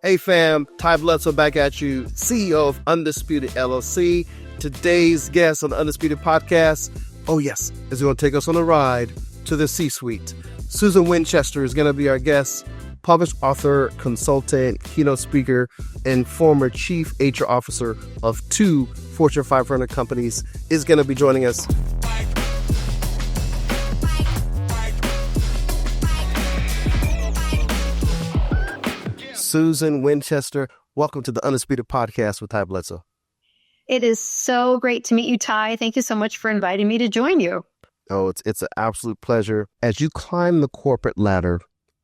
Hey fam, Ty Bledsoe back at you, CEO of Undisputed LLC. Today's guest on the Undisputed Podcast, oh yes, is going to take us on a ride to the C-suite. Susan Winchester is going to be our guest, published author, consultant, keynote speaker, and former chief HR officer of 2 Fortune 500 companies, is going to be joining us. Susan Winchester, welcome to the Undisputed Podcast with Ty Bledsoe. It is so great to meet you, Ty. Thank you so much for inviting me to join you. Oh, it's an absolute pleasure. As you climb the corporate ladder,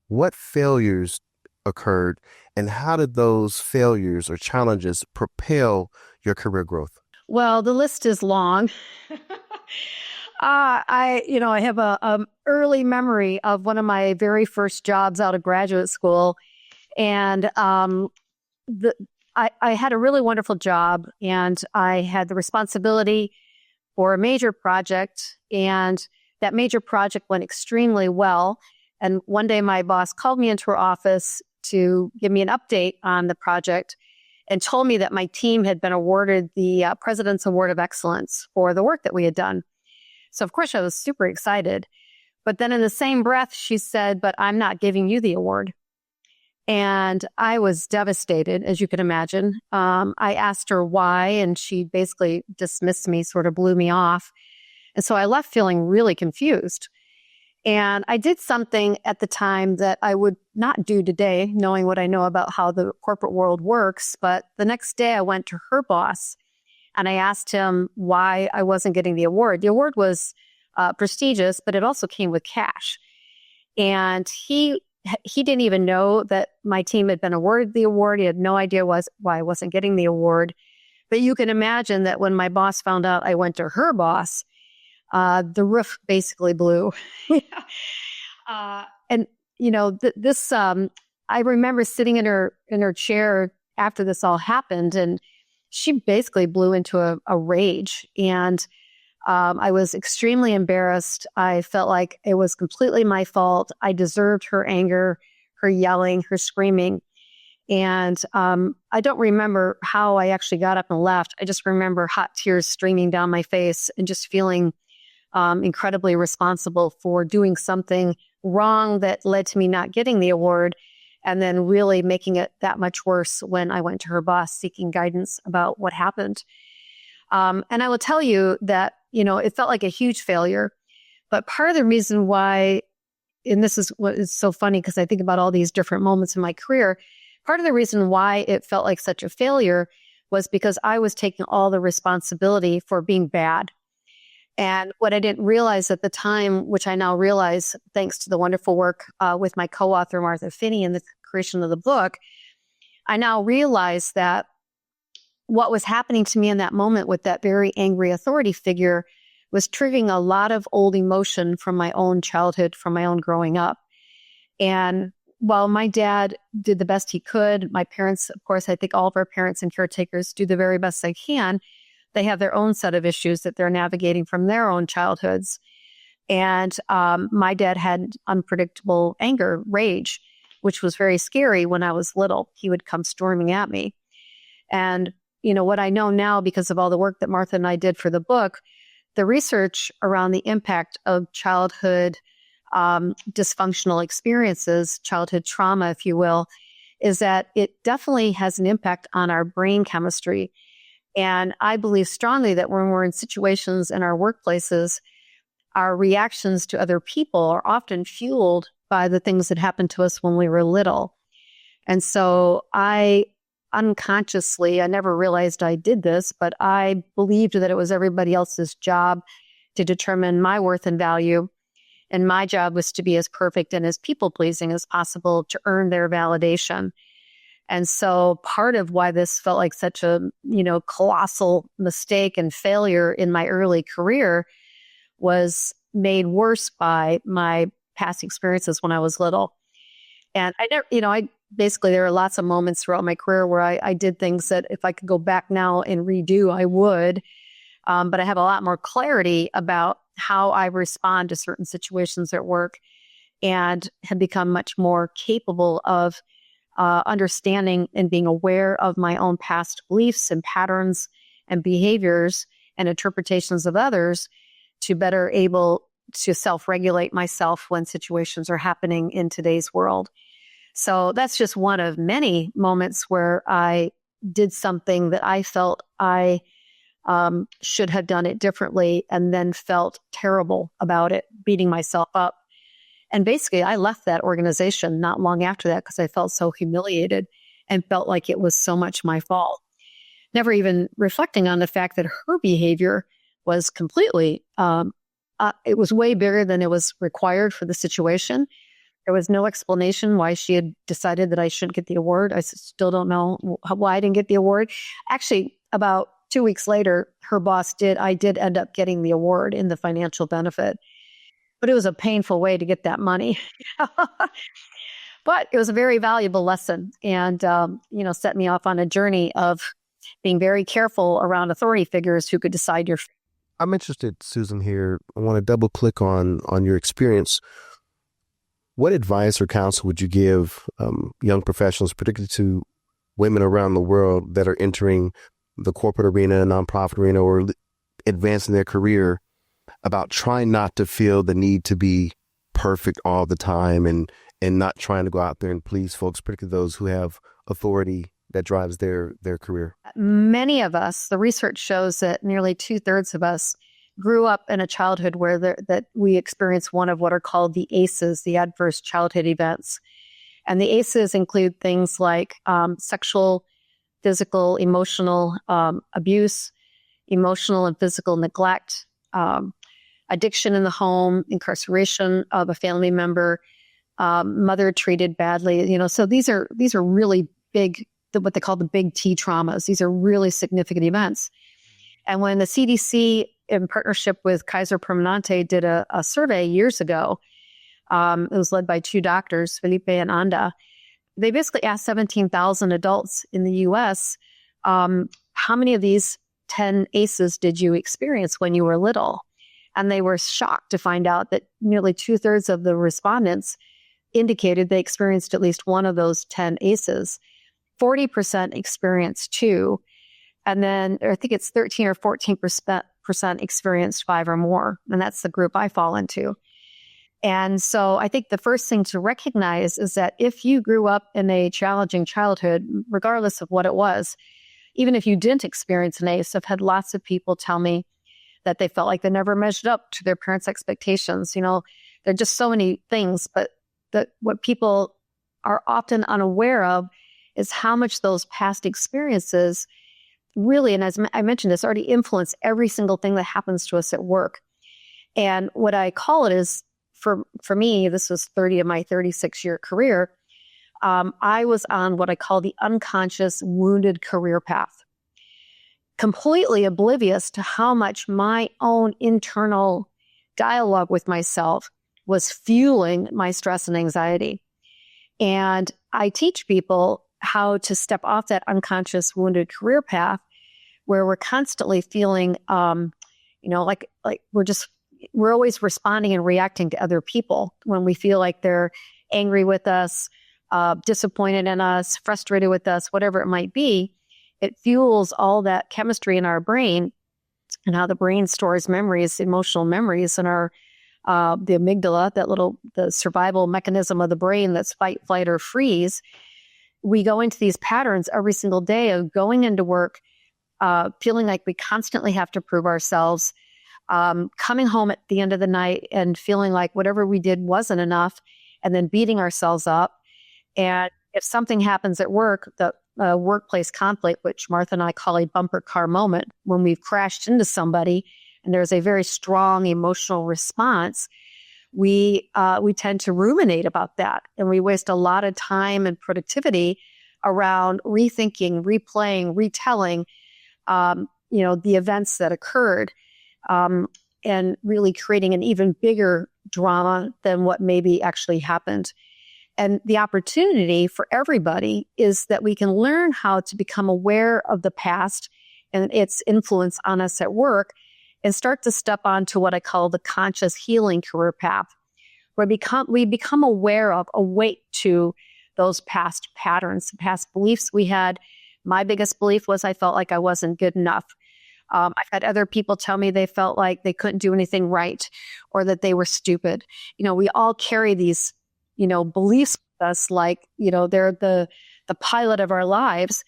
what failures occurred and how did those failures or challenges propel your career growth? Well, the list is long. I have a early memory of one of my very first jobs out of graduate school. And I had a really wonderful job, and I had the responsibility for a major project, and that major project went extremely well. And one day my boss called me into her office to give me an update on the project and told me that my team had been awarded the President's Award of Excellence for the work that we had done. So, of course, I was super excited. But then in the same breath, she said, "But I'm not giving you the award." And I was devastated, as you can imagine. I asked her why, and she basically dismissed me, sort of blew me off. And so I left feeling really confused. And I did something at the time that I would not do today, knowing what I know about how the corporate world works. But the next day I went to her boss and I asked him why I wasn't getting the award. The award was prestigious, but it also came with cash. And he didn't even know that my team had been awarded the award. He had no idea why I wasn't getting the award. But you can imagine that when my boss found out I went to her boss, the roof basically blew. And, I remember sitting in her chair after this all happened, and she basically blew into a rage. And I was extremely embarrassed. I felt like it was completely my fault. I deserved her anger, her yelling, her screaming. And I don't remember how I actually got up and left. I just remember hot tears streaming down my face and just feeling incredibly responsible for doing something wrong that led to me not getting the award, and then really making it that much worse when I went to her boss seeking guidance about what happened. And I will tell you that, it felt like a huge failure. But part of the reason why, and this is what is so funny because I think about all these different moments in my career, part of the reason why it felt like such a failure was because I was taking all the responsibility for being bad. And what I didn't realize at the time, which I now realize thanks to the wonderful work with my co-author, Martha Finney, in the creation of the book, I now realize that what was happening to me in that moment with that very angry authority figure was triggering a lot of old emotion from my own childhood, from my own growing up. And while my dad did the best he could, my parents, of course, I think all of our parents and caretakers do the very best they can. They have their own set of issues that they're navigating from their own childhoods. And my dad had unpredictable anger, rage, which was very scary when I was little. He would come storming at me. And what I know now because of all the work that Martha and I did for the book, the research around the impact of childhood dysfunctional experiences, childhood trauma, if you will, is that it definitely has an impact on our brain chemistry. And I believe strongly that when we're in situations in our workplaces, our reactions to other people are often fueled by the things that happened to us when we were little. And so I never realized I did this, but I believed that it was everybody else's job to determine my worth and value. And my job was to be as perfect and as people-pleasing as possible to earn their validation. And so part of why this felt like such a, colossal mistake and failure in my early career was made worse by my past experiences when I was little. And there are lots of moments throughout my career where I did things that if I could go back now and redo, I would. But I have a lot more clarity about how I respond to certain situations at work and have become much more capable of understanding and being aware of my own past beliefs and patterns and behaviors and interpretations of others to better able to self-regulate myself when situations are happening in today's world. So that's just one of many moments where I did something that I felt I should have done it differently and then felt terrible about it, beating myself up. And basically, I left that organization not long after that because I felt so humiliated and felt like it was so much my fault. Never even reflecting on the fact that her behavior was completely, it was way bigger than it was required for the situation. There was no explanation why she had decided that I shouldn't get the award. I still don't know why I didn't get the award. Actually, about 2 weeks later, her boss I did end up getting the award in the financial benefit. But it was a painful way to get that money. But it was a very valuable lesson and, set me off on a journey of being very careful around authority figures who could decide your fate. I'm interested, Susan, here. I want to double click on your experience. What advice or counsel would you give young professionals, particularly to women around the world that are entering the corporate arena, nonprofit arena, or advancing their career, about trying not to feel the need to be perfect all the time and not trying to go out there and please folks, particularly those who have authority that drives their career? Many of us, the research shows that nearly 2/3 of us grew up in a childhood where that we experienced one of what are called the ACEs, the adverse childhood events. And the ACEs include things like sexual, physical, emotional abuse, emotional and physical neglect, addiction in the home, incarceration of a family member, mother treated badly. So these are really big, what they call the big T traumas. These are really significant events. And when the CDC, in partnership with Kaiser Permanente, did a survey years ago, it was led by 2 doctors, Felipe and Anda. They basically asked 17,000 adults in the U.S., how many of these 10 ACEs did you experience when you were little? And they were shocked to find out that nearly 2/3 of the respondents indicated they experienced at least one of those 10 ACEs. 40% experienced 2. And then I think it's 13 or 14% experienced 5 or more. And that's the group I fall into. And so I think the first thing to recognize is that if you grew up in a challenging childhood, regardless of what it was, even if you didn't experience an ACE, I've had lots of people tell me that they felt like they never measured up to their parents' expectations. There are just so many things, but what people are often unaware of is how much those past experiences really, and as I mentioned, this already influence every single thing that happens to us at work. And what I call it is, for me, this was 30 of my 36-year career, I was on what I call the unconscious wounded career path, completely oblivious to how much my own internal dialogue with myself was fueling my stress and anxiety. And I teach people how to step off that unconscious wounded career path where we're constantly feeling, like we're always responding and reacting to other people when we feel like they're angry with us, disappointed in us, frustrated with us, whatever it might be. It fuels all that chemistry in our brain and how the brain stores memories, emotional memories, and the amygdala, the survival mechanism of the brain that's fight, flight, or freeze. We go into these patterns every single day of going into work, feeling like we constantly have to prove ourselves, coming home at the end of the night and feeling like whatever we did wasn't enough, and then beating ourselves up. And if something happens at work, the workplace conflict, which Martha and I call a bumper car moment, when we've crashed into somebody and there's a very strong emotional response, we tend to ruminate about that. And we waste a lot of time and productivity around rethinking, replaying, retelling, the events that occurred, and really creating an even bigger drama than what maybe actually happened. And the opportunity for everybody is that we can learn how to become aware of the past and its influence on us at work and start to step onto what I call the conscious healing career path, where we become aware of, awake to those past patterns, past beliefs we had. My biggest belief was I felt like I wasn't good enough. I've had other people tell me they felt like they couldn't do anything right or that they were stupid. We all carry these, beliefs with us, like, they're the pilot of our lives,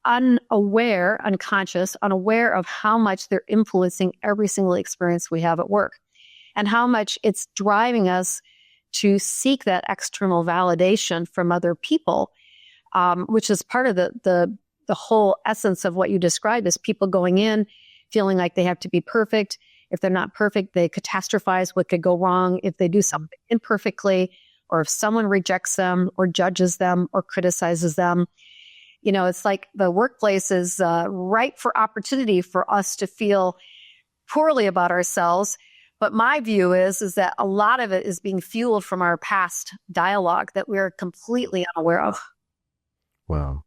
unconscious, unaware of how much they're influencing every single experience we have at work and how much it's driving us to seek that external validation from other people. Which is part of the whole essence of what you described, is people going in feeling like they have to be perfect. If they're not perfect, they catastrophize what could go wrong if they do something imperfectly, or if someone rejects them or judges them or criticizes them. It's like the workplace is ripe for opportunity for us to feel poorly about ourselves. But my view is that a lot of it is being fueled from our past dialogue that we're completely unaware of. Wow.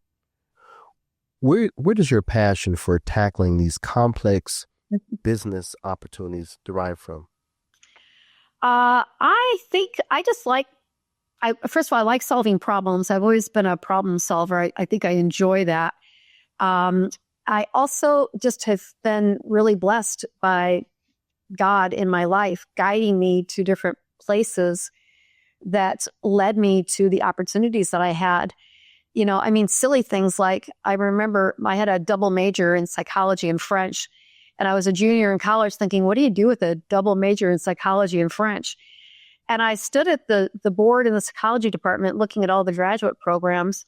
Where does your passion for tackling these complex business opportunities derive from? I think I just first of all, I like solving problems. I've always been a problem solver. I think I enjoy that. I also just have been really blessed by God in my life, guiding me to different places that led me to the opportunities that I had. Silly things like, I remember I had a double major in psychology and French, and I was a junior in college thinking, what do you do with a double major in psychology and French? And I stood at the board in the psychology department looking at all the graduate programs,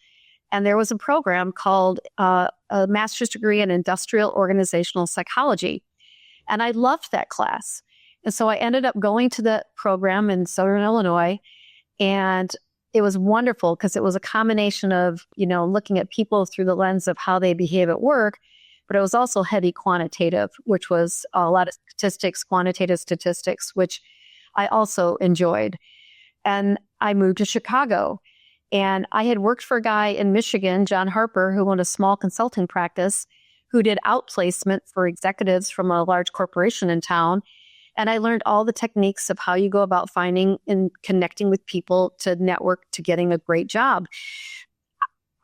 and there was a program called a master's degree in industrial organizational psychology. And I loved that class. And so I ended up going to the program in Southern Illinois, and it was wonderful because it was a combination of, looking at people through the lens of how they behave at work, but it was also heavy quantitative, which was a lot of statistics, quantitative statistics, which I also enjoyed. And I moved to Chicago, and I had worked for a guy in Michigan, John Harper, who owned a small consulting practice, who did outplacement for executives from a large corporation in town. And I learned all the techniques of how you go about finding and connecting with people to network to getting a great job.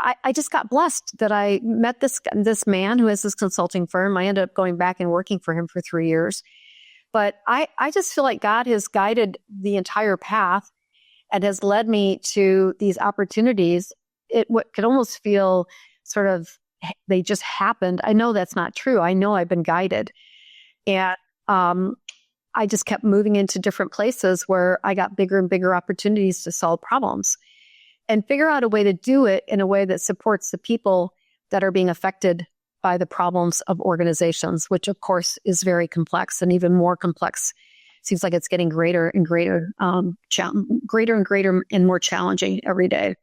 I just got blessed that I met this man who has this consulting firm. I ended up going back and working for him for 3 years. But I just feel like God has guided the entire path and has led me to these opportunities. What could almost feel sort of, they just happened. I know that's not true. I know I've been guided. And I just kept moving into different places where I got bigger and bigger opportunities to solve problems and figure out a way to do it in a way that supports the people that are being affected by the problems of organizations, which of course is very complex and even more complex. Seems like it's getting greater and greater, greater and more challenging every day.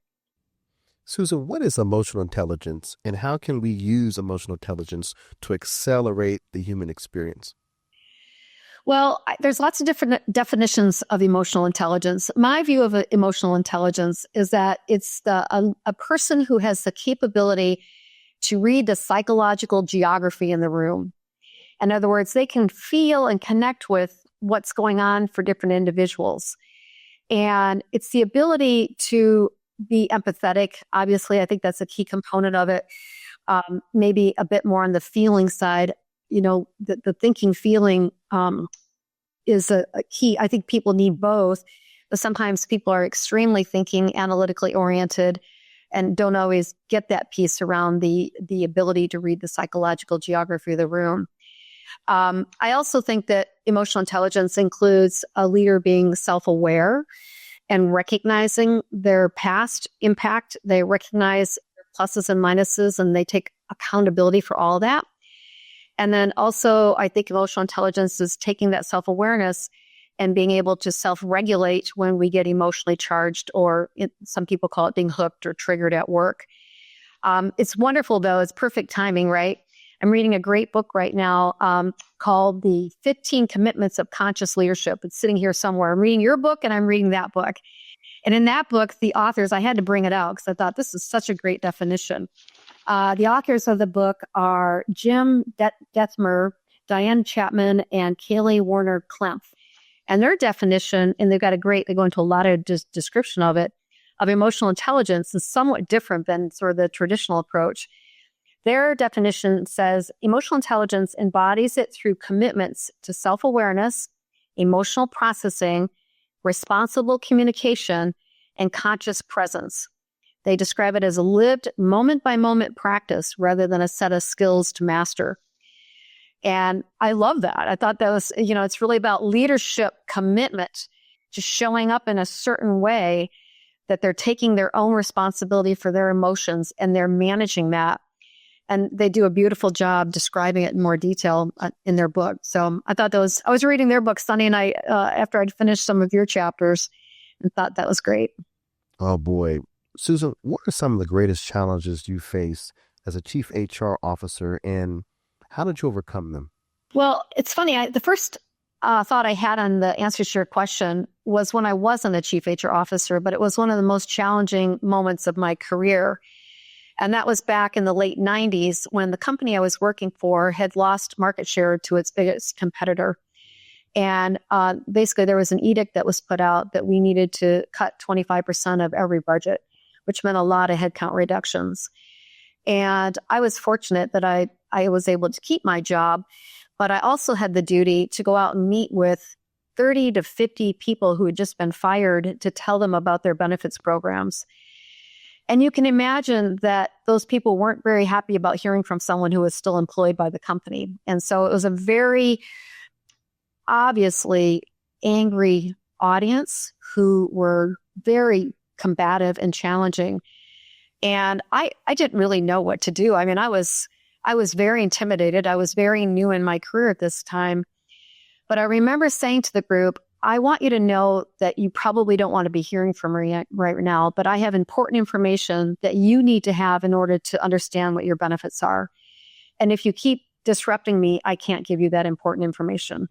Susan, what is emotional intelligence, and how can we use emotional intelligence to accelerate the human experience? Well, there's lots of different definitions of emotional intelligence. My view of emotional intelligence is that it's a person who has the capability to read the psychological geography in the room. In other words, they can feel and connect with what's going on for different individuals. And it's the ability to be empathetic. Obviously, I think that's a key component of it. Maybe a bit more on the feeling side. The thinking, feeling is a key. I think people need both, but sometimes people are extremely thinking, analytically oriented, and don't always get that piece around the ability to read the psychological geography of the room. I also think that emotional intelligence includes a leader being self-aware and recognizing their past impact. They recognize their pluses and minuses, and they take accountability for all of that. And then also, I think emotional intelligence is taking that self-awareness and being able to self-regulate when we get emotionally charged, or some people call it being hooked or triggered at work. It's wonderful, though. It's perfect timing, right? I'm reading a great book right now called The 15 Commitments of Conscious Leadership. It's sitting here somewhere. I'm reading your book and I'm reading that book. And in that book, the authors, I had to bring it out because I thought this is such a great definition. The authors of the book are Jim Dethmer, Diane Chapman, and Kaylee Warner-Klemp. And their definition, and they go into a lot of description of it, of emotional intelligence is somewhat different than sort of the traditional approach. Their definition says emotional intelligence embodies it through commitments to self-awareness, emotional processing, responsible communication, and conscious presence. They describe it as a lived moment-by-moment practice rather than a set of skills to master. And I love that. I thought that was, it's really about leadership commitment, just showing up in a certain way that they're taking their own responsibility for their emotions and they're managing that. And they do a beautiful job describing it in more detail in their book. So I thought I was reading their book Sunday night after I'd finished some of your chapters and thought that was great. Oh boy. Susan, what are some of the greatest challenges you face as a chief HR officer and how did you overcome them? Well, it's funny. The first thought I had on the answer to your question was when I wasn't a chief HR officer, but it was one of the most challenging moments of my career. And that was back in the late 90s when the company I was working for had lost market share to its biggest competitor. And basically there was an edict that was put out that we needed to cut 25% of every budget, which meant a lot of headcount reductions. And I was fortunate that I was able to keep my job, but I also had the duty to go out and meet with 30 to 50 people who had just been fired to tell them about their benefits programs. And you can imagine that those people weren't very happy about hearing from someone who was still employed by the company. And so it was a very obviously angry audience who were very combative and challenging. And I didn't really know what to do. I mean, I was very intimidated. I was very new in my career at this time. But I remember saying to the group, I want you to know that you probably don't want to be hearing from me right now, but I have important information that you need to have in order to understand what your benefits are. And if you keep disrupting me, I can't give you that important information.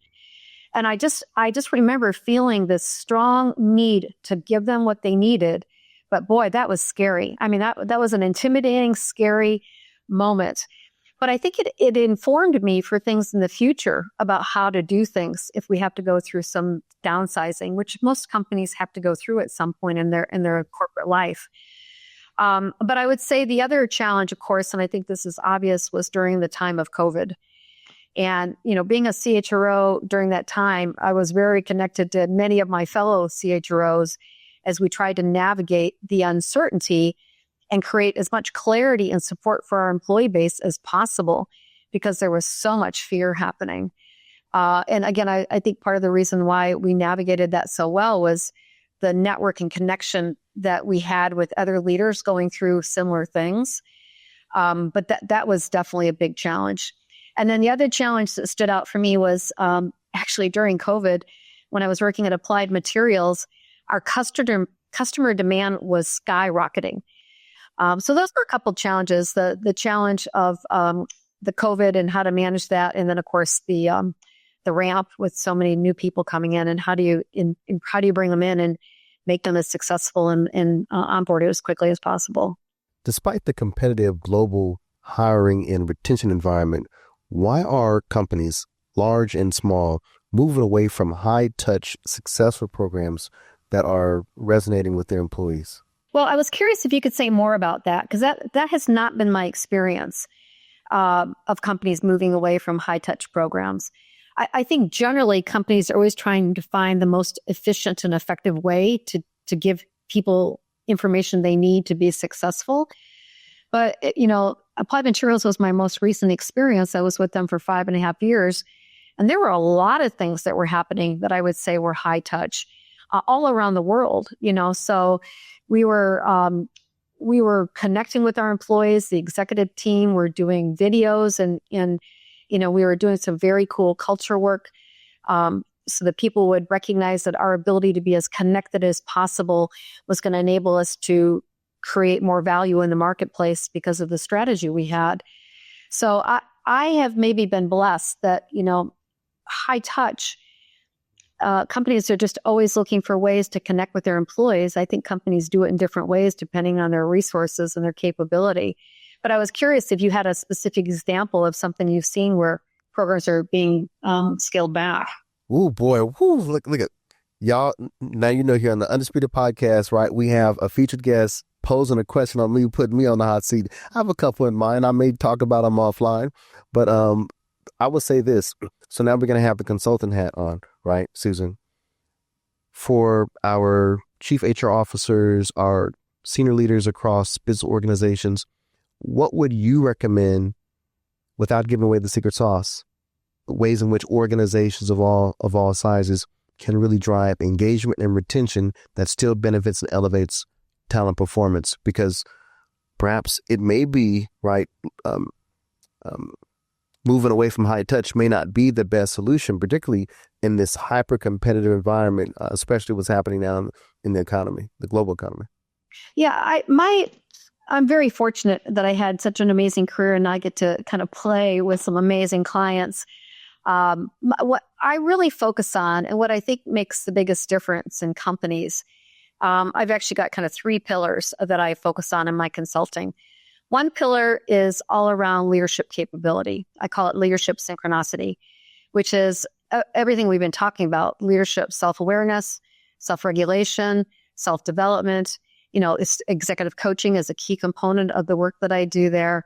And I just remember feeling this strong need to give them what they needed. But boy, that was scary. I mean, that was an intimidating, scary moment. But I think it informed me for things in the future about how to do things if we have to go through some downsizing, which most companies have to go through at some point in their corporate life. But I would say the other challenge, of course, and I think this is obvious, was during the time of COVID. And, being a CHRO during that time, I was very connected to many of my fellow CHROs as we tried to navigate the uncertainty and create as much clarity and support for our employee base as possible because there was so much fear happening. And again, I think part of the reason why we navigated that so well was the network and connection that we had with other leaders going through similar things. But that was definitely a big challenge. And then the other challenge that stood out for me was actually during COVID, when I was working at Applied Materials, our customer demand was skyrocketing. So those were a couple challenges, the challenge of the COVID and how to manage that. And then, of course, the ramp with so many new people coming in and how do you bring them in and make them as successful and onboard as quickly as possible. Despite the competitive global hiring and retention environment, why are companies, large and small, moving away from high-touch, successful programs that are resonating with their employees? Well, I was curious if you could say more about that, because that has not been my experience of companies moving away from high-touch programs. I think generally companies are always trying to find the most efficient and effective way to give people information they need to be successful. But, Applied Materials was my most recent experience. I was with them for 5.5 years, and there were a lot of things that were happening that I would say were high-touch all around the world, So we were connecting with our employees. The executive team were doing videos and we were doing some very cool culture work so that people would recognize that our ability to be as connected as possible was going to enable us to create more value in the marketplace because of the strategy we had. So I have maybe been blessed that, high touch companies are just always looking for ways to connect with their employees. I think companies do it in different ways depending on their resources and their capability. But I was curious if you had a specific example of something you've seen where programs are being scaled back. Oh boy! Look at Y'all, now you know here on the Undisputed Podcast, right, we have a featured guest posing a question on me, putting me on the hot seat. I have a couple in mind. I may talk about them offline, but I would say this. So now we're going to have the consultant hat on, right, Susan? For our chief HR officers, our senior leaders across business organizations, what would you recommend, without giving away the secret sauce, ways in which organizations of all sizes can really drive engagement and retention that still benefits and elevates talent performance? Because perhaps it may be, right, moving away from high touch may not be the best solution, particularly in this hyper competitive environment, especially what's happening now in the economy, the global economy. Yeah, I'm very fortunate that I had such an amazing career and I get to kind of play with some amazing clients. What I really focus on and what I think makes the biggest difference in companies, I've actually got kind of 3 pillars that I focus on in my consulting. One pillar is all around leadership capability. I call it leadership synchronicity, which is everything we've been talking about: leadership, self-awareness, self-regulation, self-development. Executive coaching is a key component of the work that I do there.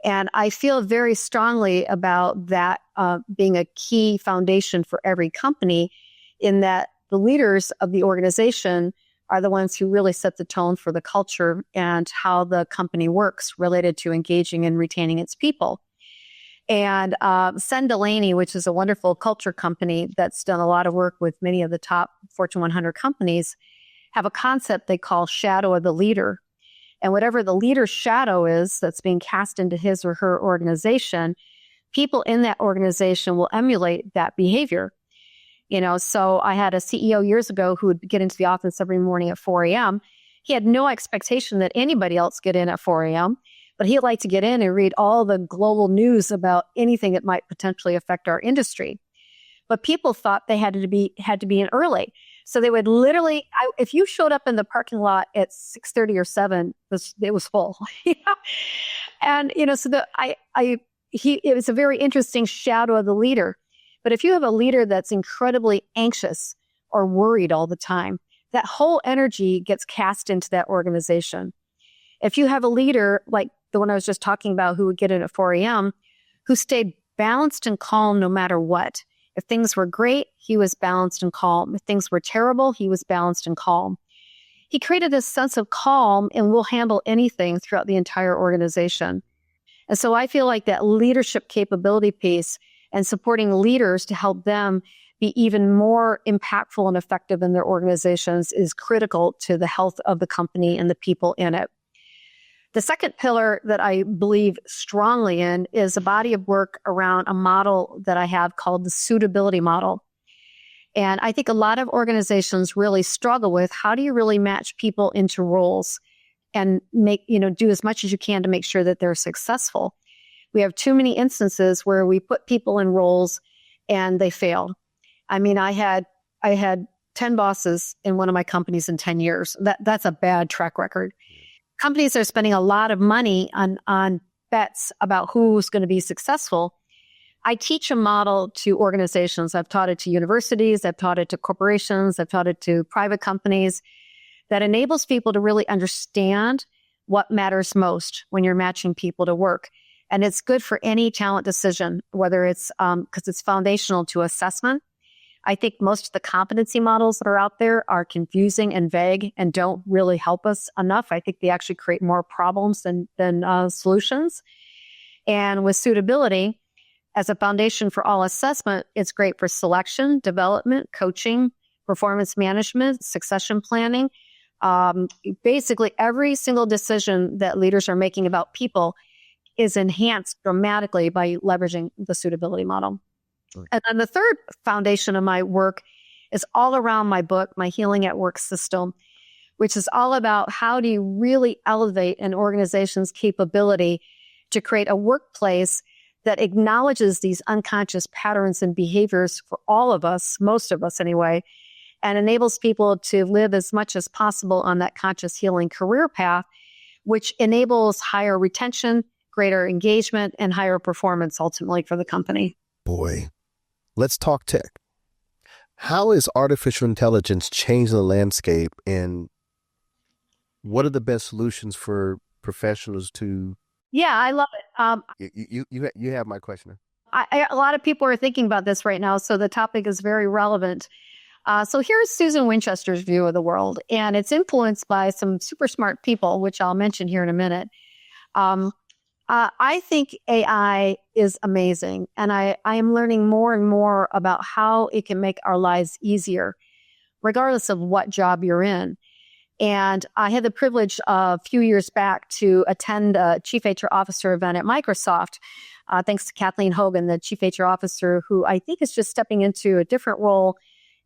And I feel very strongly about that being a key foundation for every company, in that the leaders of the organization are the ones who really set the tone for the culture and how the company works related to engaging and retaining its people. And Sen Delaney, which is a wonderful culture company that's done a lot of work with many of the top Fortune 100 companies, have a concept they call shadow of the leader. And whatever the leader's shadow is that's being cast into his or her organization, people in that organization will emulate that behavior. So I had a CEO years ago who would get into the office every morning at 4 a.m. He had no expectation that anybody else get in at 4 a.m., but he liked to get in and read all the global news about anything that might potentially affect our industry. But people thought they had to be in early. So they would literally, if you showed up in the parking lot at 6:30 or 7, it was full. And, so it was a very interesting shadow of the leader. But if you have a leader that's incredibly anxious or worried all the time, that whole energy gets cast into that organization. If you have a leader like the one I was just talking about, who would get in at 4 a.m., who stayed balanced and calm no matter what. If things were great, he was balanced and calm. If things were terrible, he was balanced and calm. He created this sense of calm and will handle anything throughout the entire organization. And so I feel like that leadership capability piece and supporting leaders to help them be even more impactful and effective in their organizations is critical to the health of the company and the people in it. The second pillar that I believe strongly in is a body of work around a model that I have called the suitability model. And I think a lot of organizations really struggle with, how do you really match people into roles and do as much as you can to make sure that they're successful. We have too many instances where we put people in roles and they fail. I mean, I had 10 bosses in one of my companies in 10 years. That's a bad track record. Companies are spending a lot of money on bets about who's going to be successful. I teach a model to organizations. I've taught it to universities. I've taught it to corporations. I've taught it to private companies, that enables people to really understand what matters most when you're matching people to work. And it's good for any talent decision, whether it's because it's foundational to assessment. I think most of the competency models that are out there are confusing and vague and don't really help us enough. I think they actually create more problems than solutions. And with suitability as a foundation for all assessment, it's great for selection, development, coaching, performance management, succession planning. Basically, every single decision that leaders are making about people is enhanced dramatically by leveraging the suitability model. And then the third foundation of my work is all around my book, my Healing at Work system, which is all about how do you really elevate an organization's capability to create a workplace that acknowledges these unconscious patterns and behaviors for all of us, most of us anyway, and enables people to live as much as possible on that conscious healing career path, which enables higher retention, greater engagement, and higher performance ultimately for the company. Boy, let's talk tech. How is artificial intelligence changing the landscape, and what are the best solutions for professionals to? Yeah, I love it. You have my question. A lot of people are thinking about this right now, so the topic is very relevant. So here's Susan Winchester's view of the world, and it's influenced by some super smart people, which I'll mention here in a minute. I think AI is amazing, and I am learning more and more about how it can make our lives easier, regardless of what job you're in. And I had the privilege a few years back to attend a Chief HR Officer event at Microsoft, thanks to Kathleen Hogan, the Chief HR Officer, who I think is just stepping into a different role.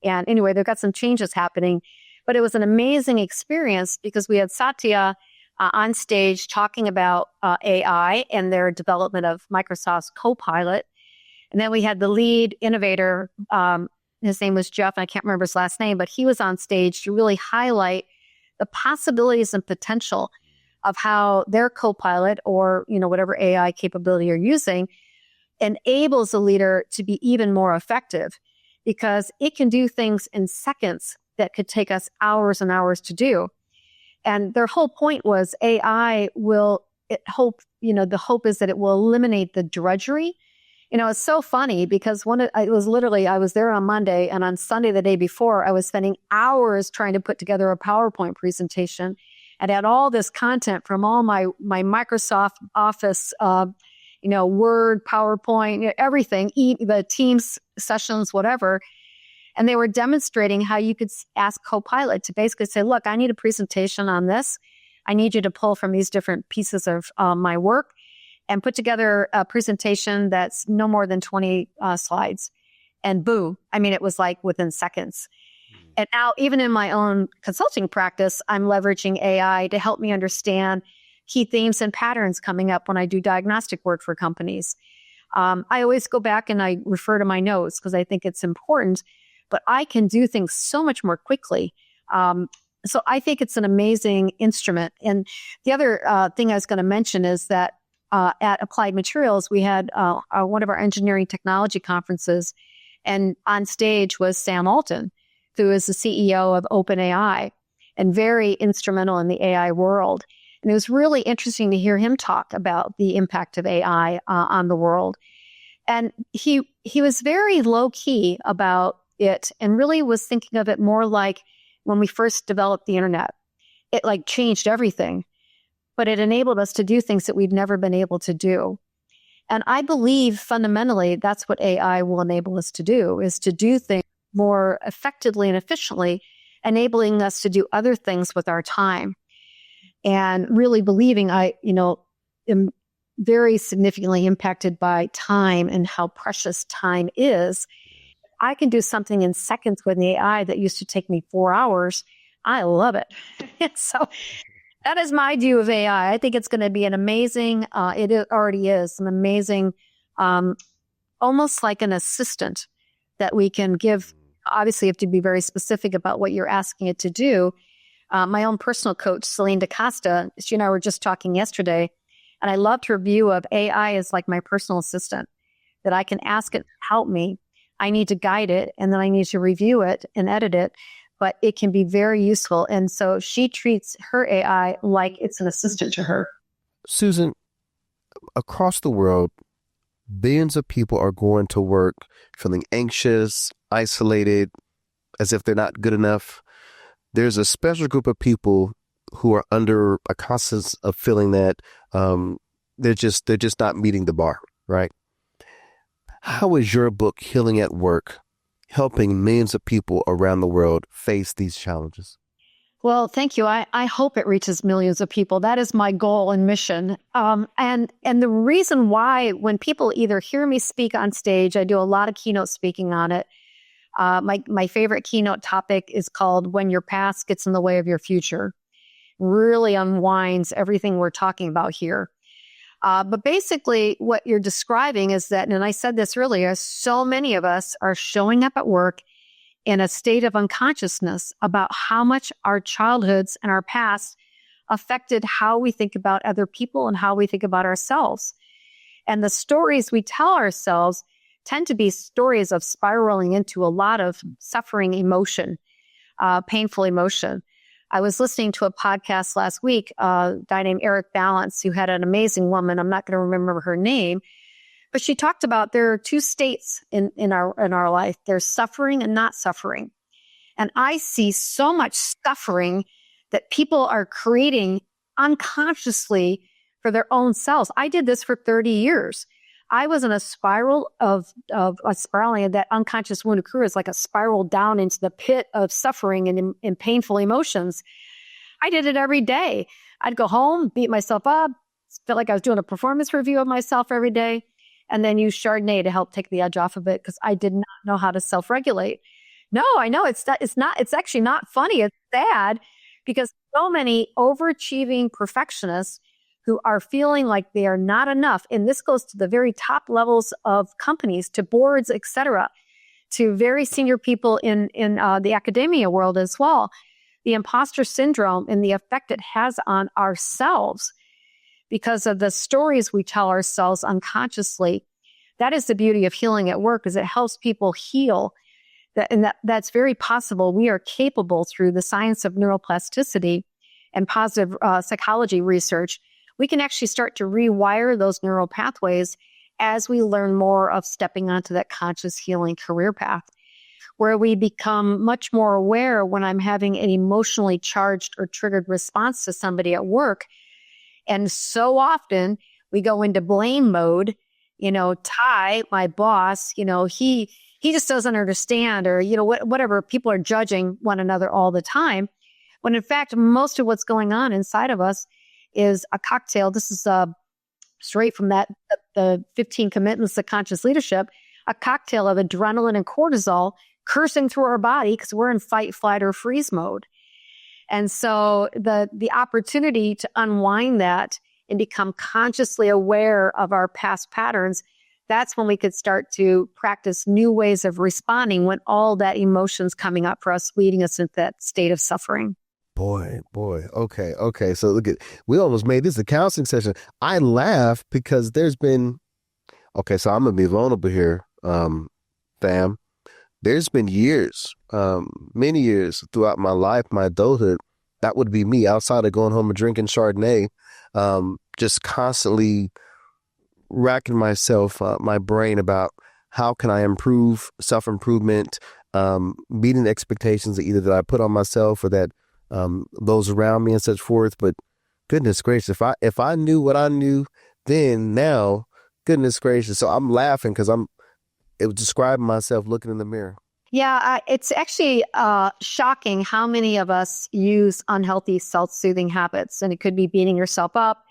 And anyway, they've got some changes happening. But it was an amazing experience because we had Satya on stage talking about AI and their development of Microsoft's Copilot. And then we had the lead innovator, his name was Jeff, and I can't remember his last name, but he was on stage to really highlight the possibilities and potential of how their Copilot or, whatever AI capability you're using enables a leader to be even more effective because it can do things in seconds that could take us hours and hours to do. And their whole point was AI the hope is that it will eliminate the drudgery. It's so funny because I was there on Monday, and on Sunday, the day before, I was spending hours trying to put together a PowerPoint presentation and had all this content from all my Microsoft Office, Word, PowerPoint, everything, the Teams sessions, whatever. And they were demonstrating how you could ask Copilot to basically say, look, I need a presentation on this. I need you to pull from these different pieces of my work and put together a presentation that's no more than 20 slides. And boom, it was like within seconds. And now even in my own consulting practice, I'm leveraging AI to help me understand key themes and patterns coming up when I do diagnostic work for companies. I always go back and I refer to my notes because I think it's important, but I can do things so much more quickly. So I think it's an amazing instrument. And the other thing I was going to mention is that at Applied Materials, we had one of our engineering technology conferences, and on stage was Sam Altman, who is the CEO of OpenAI and very instrumental in the AI world. And it was really interesting to hear him talk about the impact of AI on the world. And he was very low key about it and really was thinking of it more like when we first developed the internet. It like changed everything, but it enabled us to do things that we've never been able to do. And I believe fundamentally that's what AI will enable us to do, is to do things more effectively and efficiently, enabling us to do other things with our time. And really believing I am very significantly impacted by time and how precious time is. I can do something in seconds with the AI that used to take me 4 hours. I love it. So that is my view of AI. I think it's going to be an amazing, it already is an amazing, almost like an assistant that we can give. Obviously, you have to be very specific about what you're asking it to do. My own personal coach, Celine DaCosta, she and I were just talking yesterday, and I loved her view of AI as like my personal assistant, that I can ask it to help me. I need to guide it, and then I need to review it and edit it, but it can be very useful. And so she treats her AI like it's an assistant to her. Susan, across the world, billions of people are going to work feeling anxious, isolated, as if they're not good enough. There's a special group of people who are under a constant of feeling that they're just not meeting the bar, right? How is your book, Healing at Work, helping millions of people around the world face these challenges? Well, thank you. I hope it reaches millions of people. That is my goal and mission. And the reason why, when people either hear me speak on stage, I do a lot of keynote speaking on it. My favorite keynote topic is called When Your Past Gets in the Way of Your Future. Really unwinds everything we're talking about here. But basically what you're describing is that, and I said this earlier, so many of us are showing up at work in a state of unconsciousness about how much our childhoods and our past affected how we think about other people and how we think about ourselves. And the stories we tell ourselves tend to be stories of spiraling into a lot of suffering emotion, painful emotion. I was listening to a podcast last week, a guy named Eric Balance, who had an amazing woman. I'm not going to remember her name, but she talked about there are two states in our life. There's suffering and not suffering. And I see so much suffering that people are creating unconsciously for their own selves. I did this for 30 years. I was in a spiral of a spiraling, that unconscious wound occurs like a spiral down into the pit of suffering and painful emotions. I did it every day. I'd go home, beat myself up, felt like I was doing a performance review of myself every day, and then use Chardonnay to help take the edge off of it because I did not know how to self-regulate. No, I know it's actually not funny. It's sad because so many overachieving perfectionists who are feeling like they are not enough. And this goes to the very top levels of companies, to boards, et cetera, to very senior people in the academia world as well. The imposter syndrome and the effect it has on ourselves because of the stories we tell ourselves unconsciously. That is the beauty of healing at work, is it helps people heal. That's very possible. We are capable through the science of neuroplasticity and positive psychology research. We can actually start to rewire those neural pathways as we learn more of stepping onto that conscious healing career path, where we become much more aware when I'm having an emotionally charged or triggered response to somebody at work. And so often we go into blame mode. Ty, my boss, he just doesn't understand, or, whatever. People are judging one another all the time. When in fact, most of what's going on inside of us is a cocktail. This is straight from the 15 commitments to conscious leadership, a cocktail of adrenaline and cortisol coursing through our body because we're in fight, flight, or freeze mode. And so the opportunity to unwind that and become consciously aware of our past patterns, that's when we could start to practice new ways of responding when all that emotion's coming up for us, leading us into that state of suffering. Boy. Okay. So we almost made this a counseling session. I laugh because so I'm going to be vulnerable here, fam. There's been years, many years throughout my life, my adulthood, that would be me outside of going home and drinking Chardonnay, just constantly racking my brain about how can I improve, self-improvement, meeting the expectations that I put on myself or that those around me and such forth. But goodness gracious, if I knew what I knew then, now, goodness gracious. So I'm laughing because it was describing myself looking in the mirror. Yeah, it's actually shocking how many of us use unhealthy self-soothing habits. And it could be beating yourself up.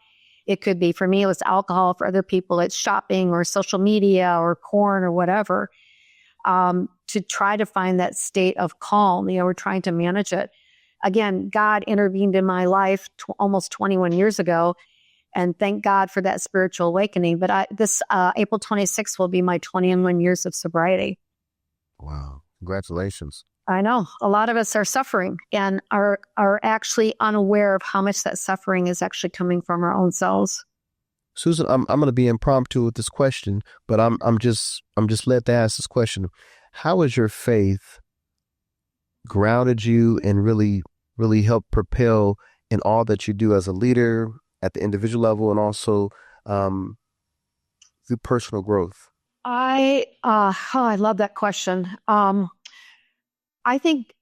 It could be, for me, it was alcohol. For other people, it's shopping or social media or porn or whatever, to try to find that state of calm. We're trying to manage it. Again, God intervened in my life almost 21 years ago, and thank God for that spiritual awakening. But this April 26th will be my 21 years of sobriety. Wow. Congratulations. I know. A lot of us are suffering and are actually unaware of how much that suffering is actually coming from our own selves. Susan, I'm going to be impromptu with this question, but I'm just led to ask this question. How has your faith grounded you and really helped propel in all that you do as a leader at the individual level and also through personal growth? I love that question. I think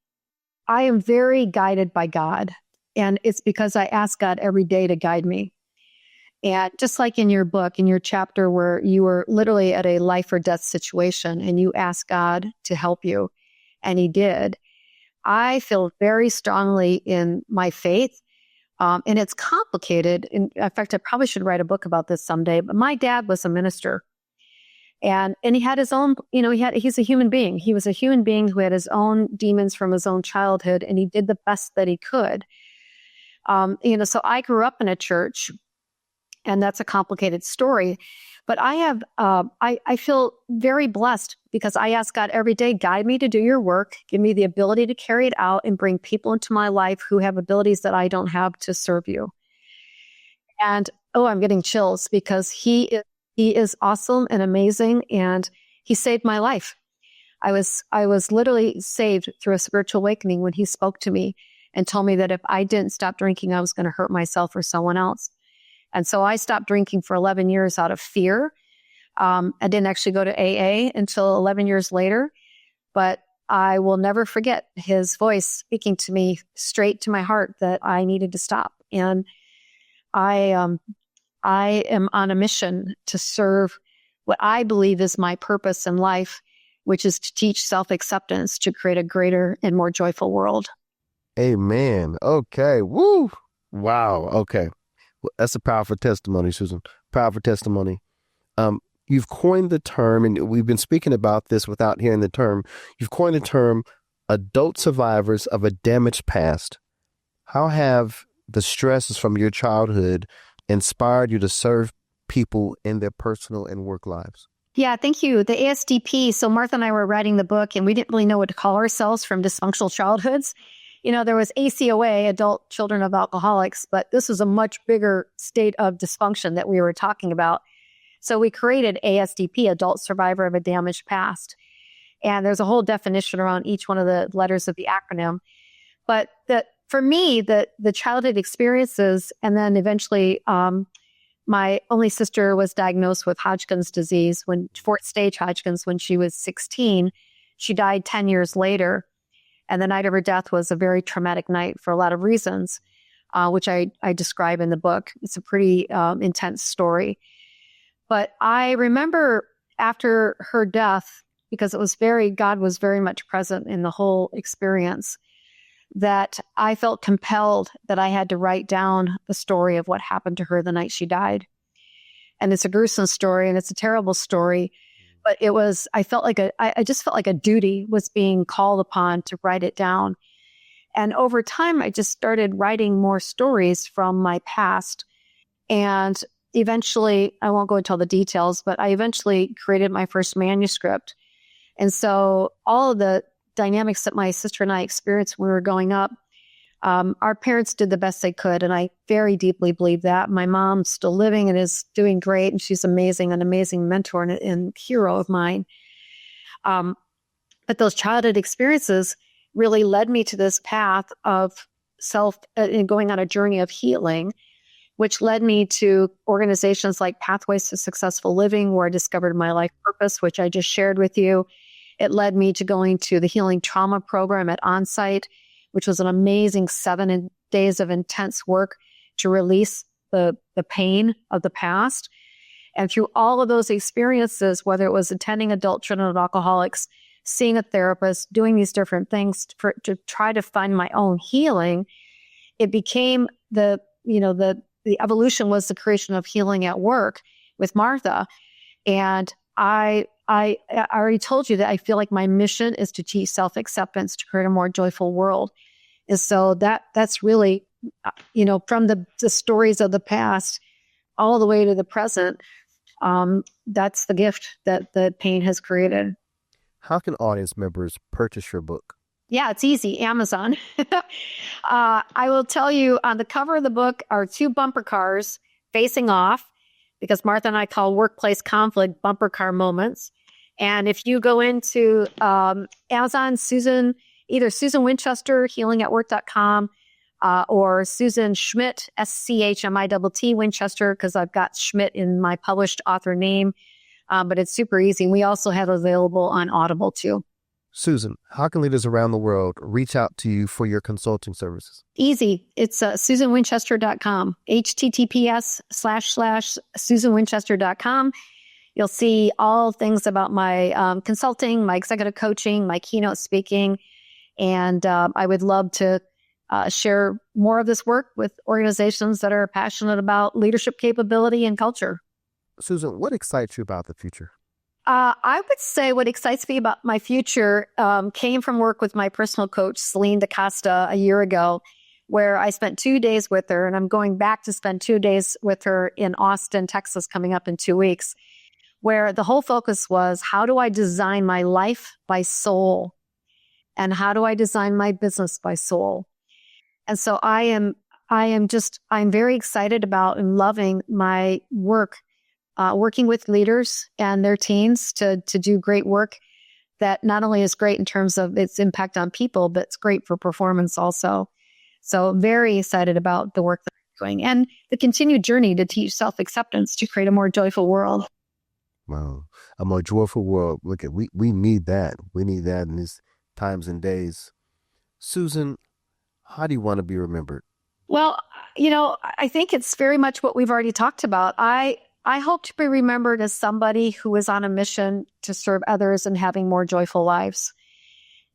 I am very guided by God, and it's because I ask God every day to guide me. And just like in your book, in your chapter where you were literally at a life or death situation and you asked God to help you, and he did, I feel very strongly in my faith. And it's complicated. In fact, I probably should write a book about this someday, but my dad was a minister. And he had his own, he's a human being. He was a human being who had his own demons from his own childhood, and he did the best that he could. So I grew up in a church, and that's a complicated story. But I feel very blessed because I ask God every day, guide me to do your work, give me the ability to carry it out and bring people into my life who have abilities that I don't have to serve you. And, I'm getting chills because he is awesome and amazing. And he saved my life. I was literally saved through a spiritual awakening when he spoke to me and told me that if I didn't stop drinking, I was going to hurt myself or someone else. And so I stopped drinking for 11 years out of fear. I didn't actually go to AA until 11 years later, but I will never forget his voice speaking to me straight to my heart that I needed to stop. And I am on a mission to serve what I believe is my purpose in life, which is to teach self-acceptance to create a greater and more joyful world. Amen. Okay. Woo. Wow. Okay. Well, that's a powerful testimony, Susan. Powerful testimony. You've coined the term, and we've been speaking about this without hearing the term. You've coined the term adult survivors of a damaged past. How have the stresses from your childhood inspired you to serve people in their personal and work lives? Yeah, thank you. The ASDP. So Martha and I were writing the book, and we didn't really know what to call ourselves from dysfunctional childhoods. There was ACOA, Adult Children of Alcoholics, but this was a much bigger state of dysfunction that we were talking about. So we created ASDP, Adult Survivor of a Damaged Past. And there's a whole definition around each one of the letters of the acronym. But for me, the childhood experiences, and then eventually my only sister was diagnosed with Hodgkin's disease, fourth stage Hodgkin's, when she was 16. She died 10 years later. And the night of her death was a very traumatic night for a lot of reasons, which I describe in the book. It's a pretty intense story. But I remember after her death, because God was very much present in the whole experience, that I felt compelled that I had to write down the story of what happened to her the night she died. And it's a gruesome story and it's a terrible story. But I just felt like a duty was being called upon to write it down. And over time, I just started writing more stories from my past. And eventually, I won't go into all the details, but I eventually created my first manuscript. And so all of the dynamics that my sister and I experienced when we were growing up, our parents did the best they could. And I very deeply believe that. My mom's still living and is doing great. And she's amazing, an amazing mentor and hero of mine. But those childhood experiences really led me to this path of going on a journey of healing, which led me to organizations like Pathways to Successful Living, where I discovered my life purpose, which I just shared with you. It led me to going to the Healing Trauma Program at Onsite, which was an amazing 7 days of intense work to release the pain of the past. And through all of those experiences, whether it was attending Adult Children of Alcoholics, seeing a therapist, doing these different things to try to find my own healing, it became the evolution was the creation of Healing at Work with Martha. And I already told you that I feel like my mission is to teach self-acceptance to create a more joyful world. And so that's really, from the stories of the past all the way to the present, that's the gift that the pain has created. How can audience members purchase your book? Yeah, it's easy. Amazon. I will tell you, on the cover of the book are 2 bumper cars facing off, because Martha and I call workplace conflict bumper car moments. And if you go into Amazon, either Susan Winchester, healingatwork.com, or Susan Schmidt, SCHMITT Winchester, because I've got Schmidt in my published author name. But it's super easy. We also have it available on Audible too. Susan, how can leaders around the world reach out to you for your consulting services? Easy. It's SusanWinchester.com, https://SusanWinchester.com. You'll see all things about my consulting, my executive coaching, my keynote speaking. And I would love to share more of this work with organizations that are passionate about leadership capability and culture. Susan, what excites you about the future? I would say what excites me about my future came from work with my personal coach, Celine DaCosta, a year ago, where I spent 2 days with her. And I'm going back to spend 2 days with her in Austin, Texas, coming up in 2 weeks, where the whole focus was, how do I design my life by soul? And how do I design my business by soul? And so I'm very excited about and loving my work working with leaders and their teams to do great work that not only is great in terms of its impact on people, but it's great for performance also. So very excited about the work that we're doing and the continued journey to teach self-acceptance to create a more joyful world. Wow. A more joyful world. Look at, we need that. We need that in these times and days. Susan, how do you want to be remembered? Well, I think it's very much what we've already talked about. I hope to be remembered as somebody who is on a mission to serve others and having more joyful lives.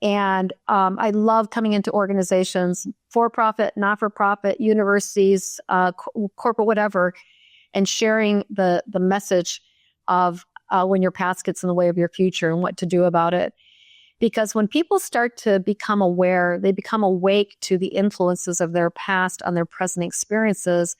And I love coming into organizations, for-profit, not-for-profit, universities, corporate, whatever, and sharing the message of when your past gets in the way of your future and what to do about it. Because when people start to become aware, they become awake to the influences of their past on their present experiences,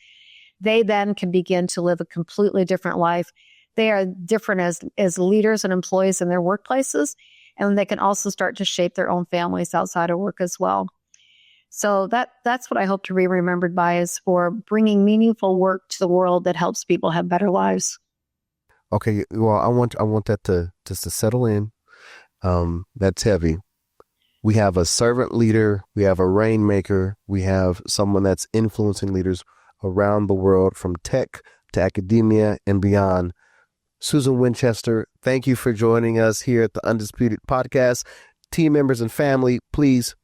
they then can begin to live a completely different life. They are different as leaders and employees in their workplaces, and they can also start to shape their own families outside of work as well. So that's what I hope to be remembered by, is for bringing meaningful work to the world that helps people have better lives. Okay, well, I want that to just to settle in. That's heavy. We have a servant leader, we have a rainmaker, we have someone that's influencing leaders around the world, from tech to academia and beyond. Susan Winchester, thank you for joining us here at the Undisputed Podcast. Team members and family, please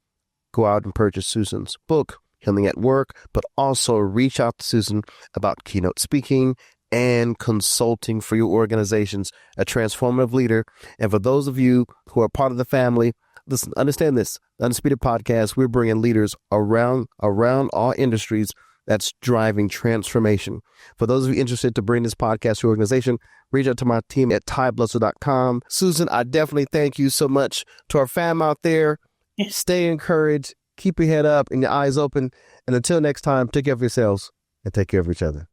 go out and purchase Susan's book, Healing at Work, but also reach out to Susan about keynote speaking and consulting for your organizations, a transformative leader. And for those of you who are part of the family, listen, understand this, the Undisputed Podcast, we're bringing leaders around all industries that's driving transformation. For those of you interested to bring this podcast to your organization, reach out to my team at Bledsoe.com. Susan, I definitely thank you so much. To our fam out there, stay encouraged, keep your head up and your eyes open. And until next time, take care of yourselves and take care of each other.